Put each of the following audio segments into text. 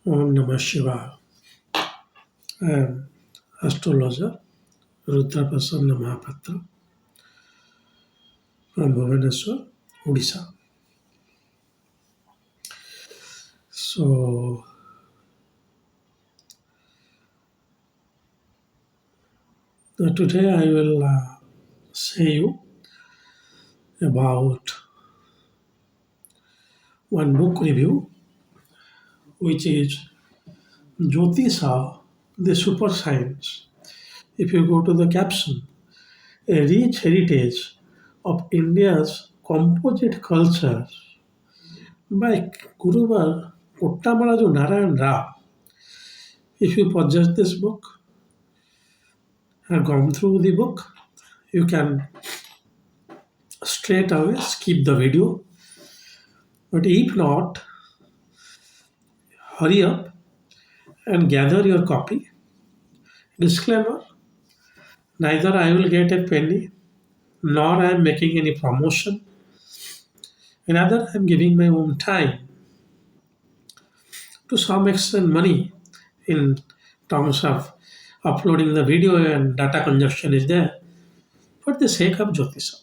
Om Namah Shivaya. I am astrologer rudramohapatra from Bhubaneswar, Odisha. So today I will say you about one book review, which is Jyotisha, the super science. If you go to the caption, a rich heritage of India's composite culture by Guruvar Uttamaraju Narayan Rao. If you purchase this book and gone through the book, you can straight away skip the video. But if not, hurry up and gather your copy. Disclaimer, neither I will get a penny nor I am making any promotion. Rather, I am giving my own time, to some extent money in terms of uploading the video and data consumption is there for the sake of Jyotisha.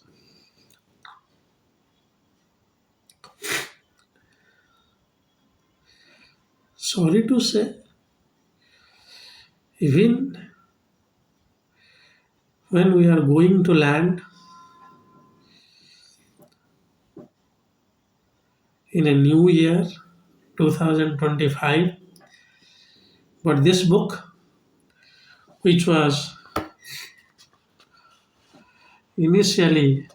Sorry to say, even when we are going to land in a new year 2025, but this book, which was initially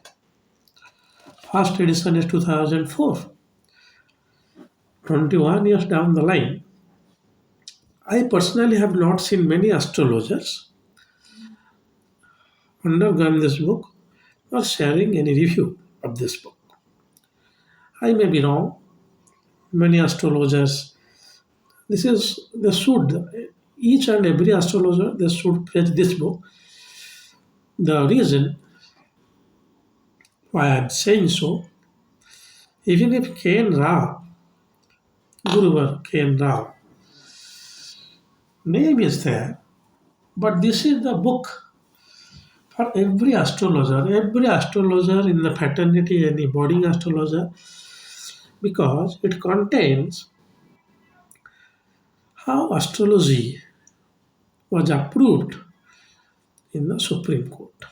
first edition is 2004, 21 years down the line, I personally have not seen many astrologers undergone this book or sharing any review of this book. I may be wrong. Many astrologers, this is they should, each and every astrologer they should fetch this book. The reason why I'm saying so, even if K.N. Rao, Guruvar K.N. Rao, name is there, but this is the book for every astrologer in the fraternity, any boarding astrologer, because it contains how astrology was approved in the Supreme Court.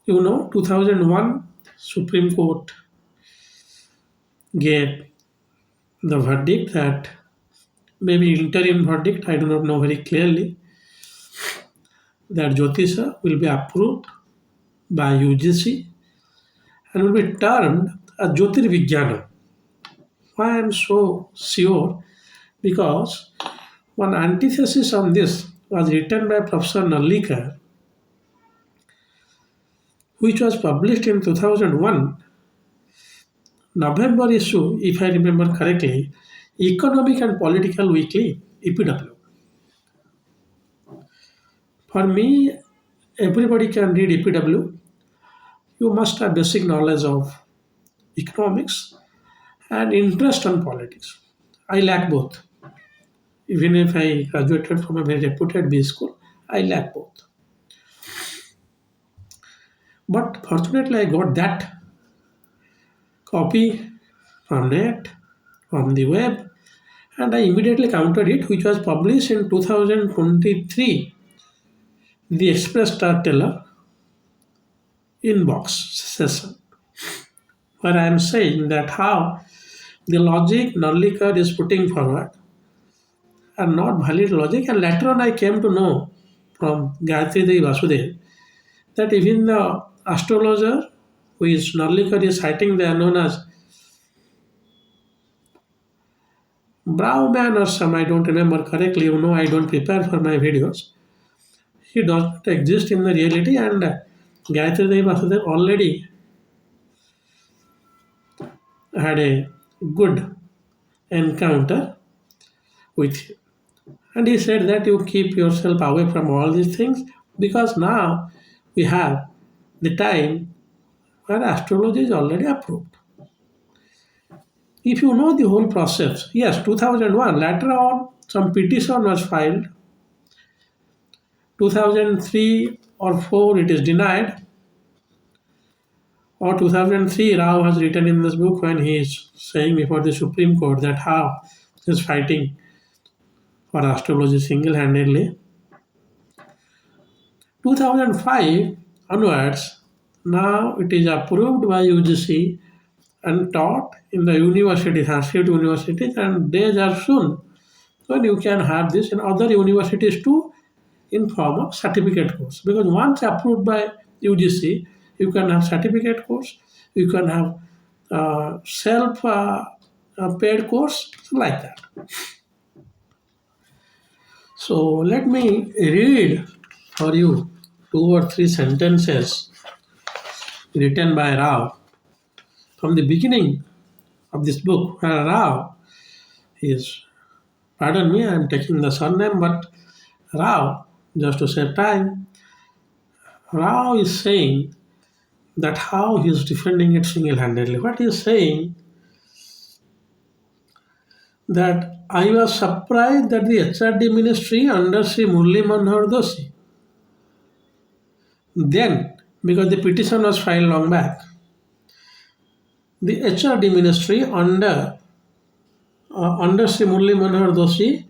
2001 Supreme Court gave the verdict that, maybe interim verdict, I do not know very clearly, that Jyotisha will be approved by UGC and will be termed as Jyotirvijnana. Why I am so sure? Because one antithesis on this was written by Professor Nallikar, which was published in 2001, November issue, if I remember correctly, Economic and Political Weekly, EPW. For me, everybody can read EPW. You must have basic knowledge of economics and interest on politics. I lack both. Even if I graduated from a very reputed B school, I lack both. But fortunately, I got that copy from net, from the web, and I immediately counted it, which was published in 2023, the Express Star Teller inbox session, where I am saying that how the logic Narlikar is putting forward are not valid logic, and later on I came to know from Gayatri Devi Vasudev that even the astrologer who is Narlikar is citing, they are known as Brahman or some, I don't remember correctly, I don't prepare for my videos. He does not exist in the reality, and Gayatri Devi Vasudev already had a good encounter with him. And he said that you keep yourself away from all these things, because now we have the time where astrology is already approved. If you know the whole process, yes, 2001, later on, some petition was filed. 2003 or 4, it is denied. Or 2003, Rao has written in this book when he is saying before the Supreme Court that how he is fighting for astrology single handedly. 2005 onwards, now it is approved by UGC and taught in the university, Sanskrit universities, and days are soon when you can have this in other universities too in form of certificate course. Because once approved by UGC, you can have certificate course, you can have self paid course like that. So let me read for you 2 or 3 sentences written by Rao from the beginning of this book, where Rao is, pardon me, I am taking the surname, but Rao, just to save time, Rao is saying that how he is defending it single-handedly. What he is saying that I was surprised that the HRD ministry under Sri Murli Manohar Doshi, then, because the petition was filed long back, the HRD ministry under Sri Murli Manohar Doshi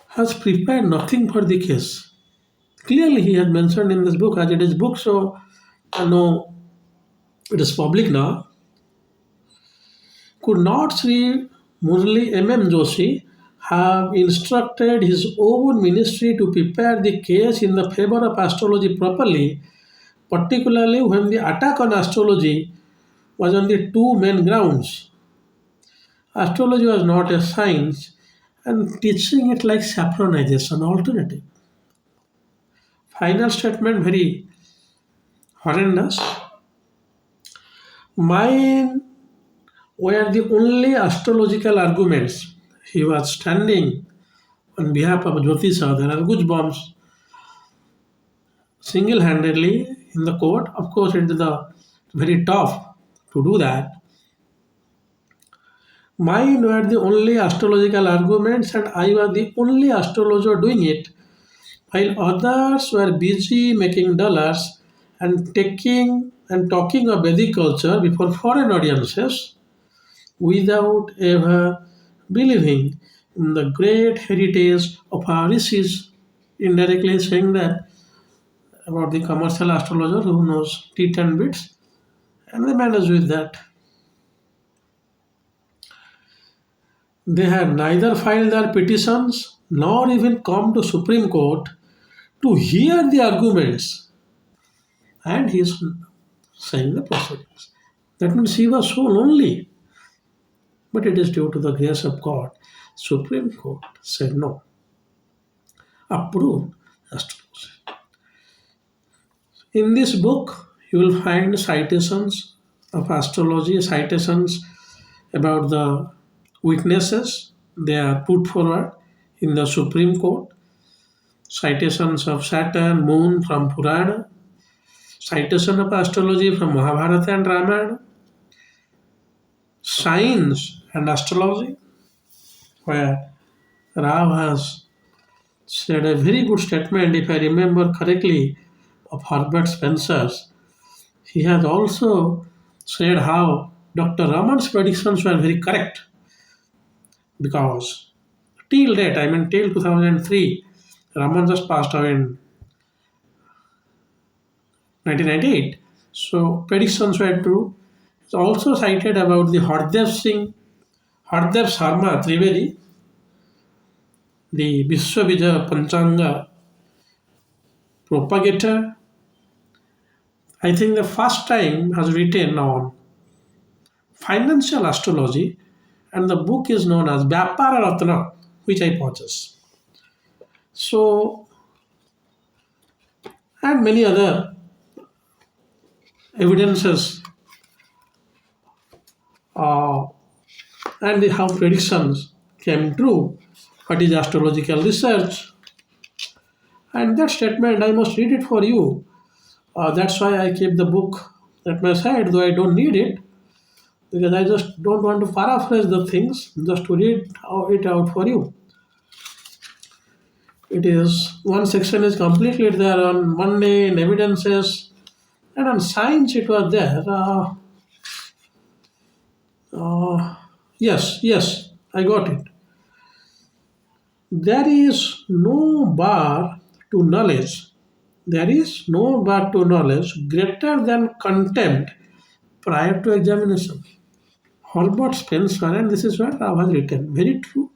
has prepared nothing for the case. Clearly, he has mentioned in this book, as it is book, so I know it is public now. Could not Sri Murli M.M. Joshi have instructed his own ministry to prepare the case in the favor of astrology properly, particularly when the attack on astrology was on the two main grounds? Astrology was not a science, and teaching it like saffronization alternative. Final statement very horrendous. Mine were the only astrological arguments. He was standing on behalf of Jyotisha. There are goosebumps single handedly in the court. Of course, it is the very tough to do that. Mine were the only astrological arguments, and I was the only astrologer doing it, while others were busy making dollars and taking and talking of Vedic culture before foreign audiences without ever believing in the great heritage of our rishis, indirectly saying that about the commercial astrologer who knows teeth and bits, and they manage with that. They have neither filed their petitions nor even come to Supreme Court to hear the arguments, and he is saying the proceedings. That means he was so lonely, but it is due to the grace of God. Supreme Court said no, approved astrology. In this book, you will find citations of astrology, citations about the witnesses they are put forward in the Supreme Court, citations of Saturn, Moon from Purana, citation of astrology from Mahabharata and Ramayana, science and astrology, where Rao has said a very good statement, if I remember correctly, of Herbert Spencer's. He has also said how Dr. Raman's predictions were very correct because till date, I mean till 2003, Raman just passed away in 1998. So predictions were true. It's also cited about the Hardev Sharma Trivedi, the Vishwavijaya Panchanga propagator. I think the first time has written on financial astrology, and the book is known as Vyapara Ratna, which I purchased. So, and many other evidences uh, and how predictions came true, what is astrological research. And that statement, I must read it for you. That's why I keep the book at my side, though I don't need it, because I just don't want to paraphrase the things, just to read it out for you. It is one section is completely there on Monday in evidences, and on science it was there. Yes, I got it. There is no bar to knowledge. There is no bar to knowledge greater than contempt prior to examination. Herbert Spencer, and this is what Rao has written. Very true.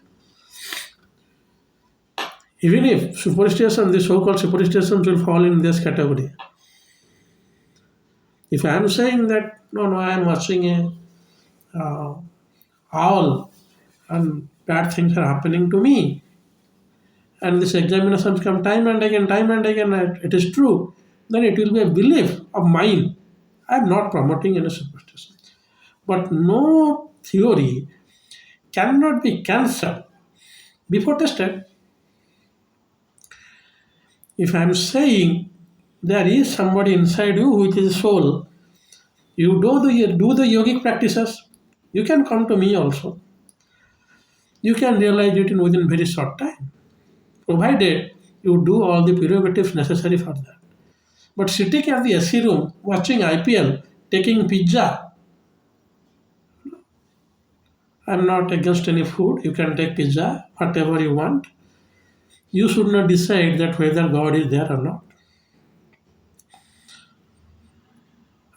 Even if superstition, the so-called superstitions will fall in this category. If I am saying that no, I am watching a owl and bad things are happening to me, and this examinations come time and again, and it is true, then it will be a belief of mine. I am not promoting any superstition. But no theory cannot be cancelled before tested. If I am saying there is somebody inside you which is soul, you do the yogic practices, you can come to me also. You can realize it in within very short time, provided you do all the prerogatives necessary for that. But sitting at the AC room, watching IPL, taking pizza, I'm not against any food. You can take pizza, whatever you want. You should not decide that whether God is there or not.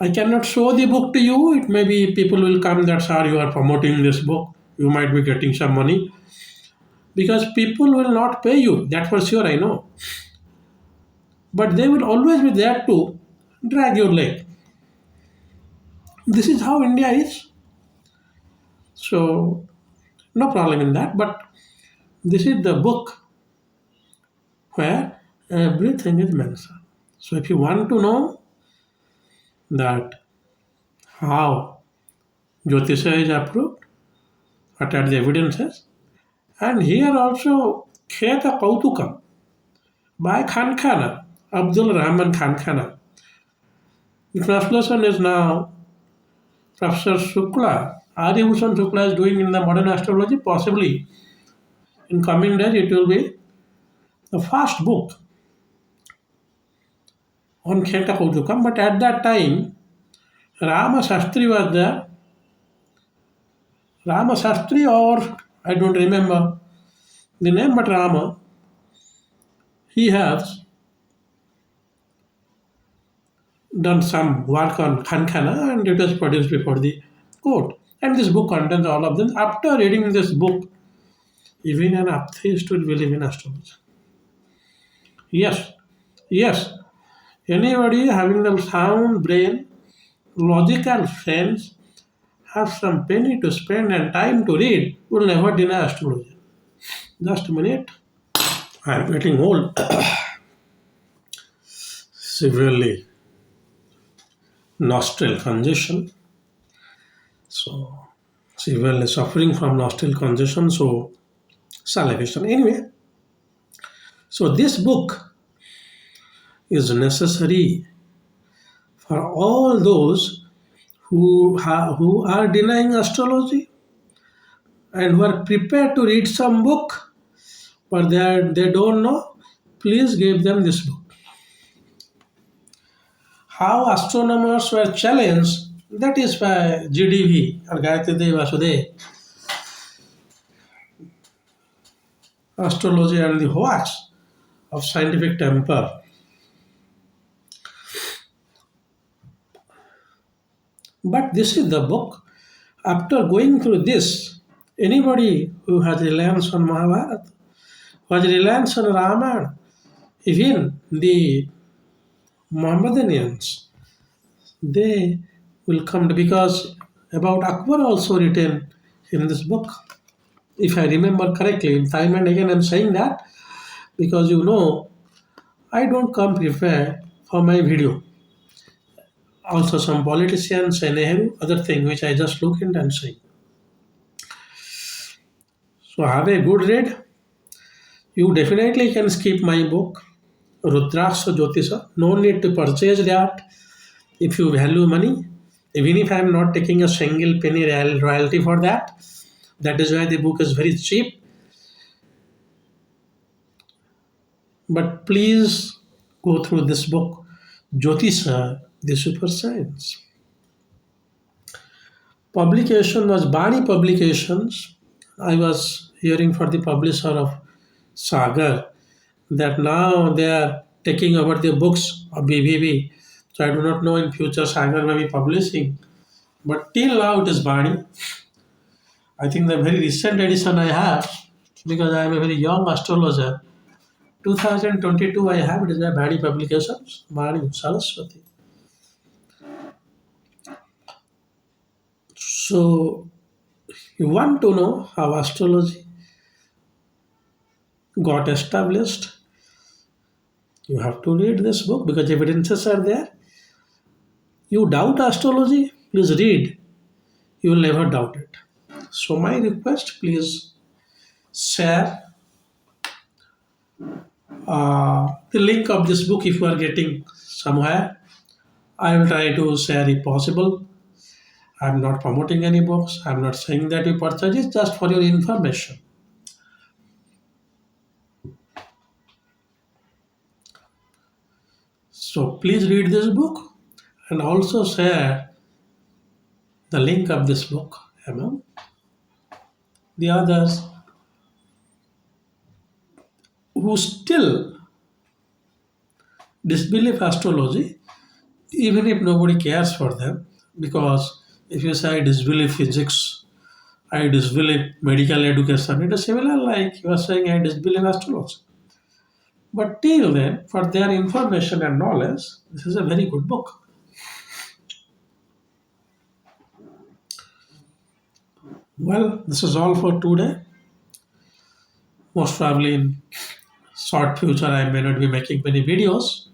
I cannot show the book to you. It may be people will come that, sir, you are promoting this book. You might be getting some money. Because people will not pay you. That for sure, I know. But they will always be there to drag your leg. This is how India is. So, no problem in that. But this is the book where everything is mentioned. So, if you want to know that how Jyotisha is approved, what are the evidences, and here also Kheta Kautukam by Khankhana, Abdul Rahman Khankhana. The translation is now Professor Shukla, Aribhushan Shukla is doing in the modern astrology. Possibly in coming days it will be the first book on Kheta Kautukam. But at that time, Rama Shastri was there. Rama Shastri, or I don't remember the name, but Rama, he has done some work on Khankhana and it was produced before the court. And this book contains all of them. After reading this book, even an atheist will believe in astrology. Yes, yes. Anybody having the sound brain, logical sense, have some penny to spend and time to read, will never deny astrology. Just a minute. I am getting old. Severely nostril congestion. So, severely suffering from nostril congestion. So, salivation. Anyway, so this book is necessary for all those who are denying astrology and who are prepared to read some book, but they don't know. Please give them this book. How astronomers were challenged, that is by GDV or Gayatri Vasudev. Astrology and the hoax of scientific temper. But this is the book. After going through this, anybody who has reliance on Mahabharata, who has reliance on Ramayana, even the Mohammedanians, they will come to, because about Akbar also written in this book. If I remember correctly, time and again I'm saying that because I don't come prepared for my video. Also some politicians and Nehru, other thing which I just look in and say. So have a good read. You definitely can skip my book, Rudraksha Jyotisha. No need to purchase that. If you value money, even if I am not taking a single penny royalty for that, that is why the book is very cheap. But please go through this book, Jyotisha, the Super Science. Publication was Bani Publications. I was hearing for the publisher of Sagar that now they are taking over the books of BBB. So I do not know in future Sagar may be publishing. But till now it is Bani. I think the very recent edition I have, because I am a very young astrologer, 2022 I have, it is by Bani Publications, Bani Saraswati. So you want to know how astrology got established, you have to read this book because evidences are there. You doubt astrology, please read. You will never doubt it. So my request, please share the link of this book if you are getting somewhere. I will try to share if possible. I'm not promoting any books. I'm not saying that you purchase it, just for your information. So please read this book and also share the link of this book among the others who still disbelieve astrology, even if nobody cares for them. Because if you say I disbelieve physics, I disbelieve medical education, it is similar like you are saying I disbelieve astrology. But till then, for their information and knowledge, this is a very good book. Well, this is all for today. Most probably in short future, I may not be making many videos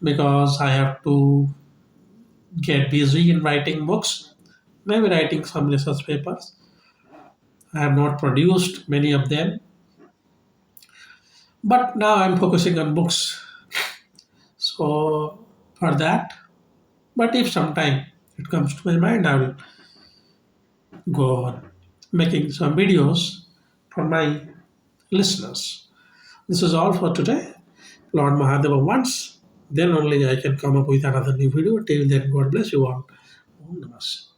because I have to get busy in writing books, maybe writing some research papers. I have not produced many of them, but now I'm focusing on books. So for that, but if sometime it comes to my mind, I will go on making some videos for my listeners. This is all for today. Lord Mahadeva wants, then only I can come up with another new video. Till then, God bless you all. Om Namah Shivaya.